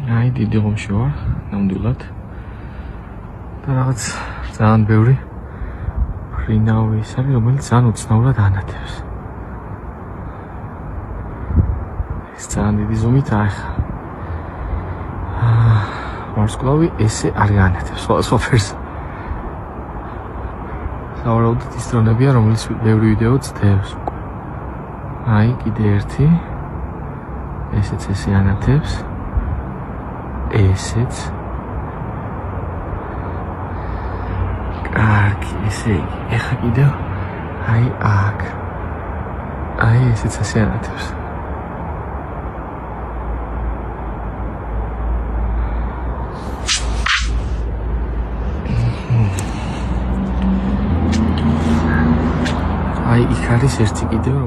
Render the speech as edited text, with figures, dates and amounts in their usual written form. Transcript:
აი დიდი ღომში ვარ, ნამდვილად. და რაღაც ძალიან ბევრი ფრინავი ის არის, რომელიც ძალიან უცნაურად ანათებს. ეს ძალიან დიდი ზომით ახლა. ვარსკვლავი ესე არ განათებს სხვადასხვა ფერს. სავარაუდოდ ის დრონებია, რომელიც ბევრი ვიდეო ცდებს უკვე. აი კიდე ერთი. ესეც ესე ანათებს. ესეც. კარგი, ესე იგი. ეხლა კიდევ აი აქ. აი ესეც ესე ანათებს. აი იქ არის ერთი კიდევ,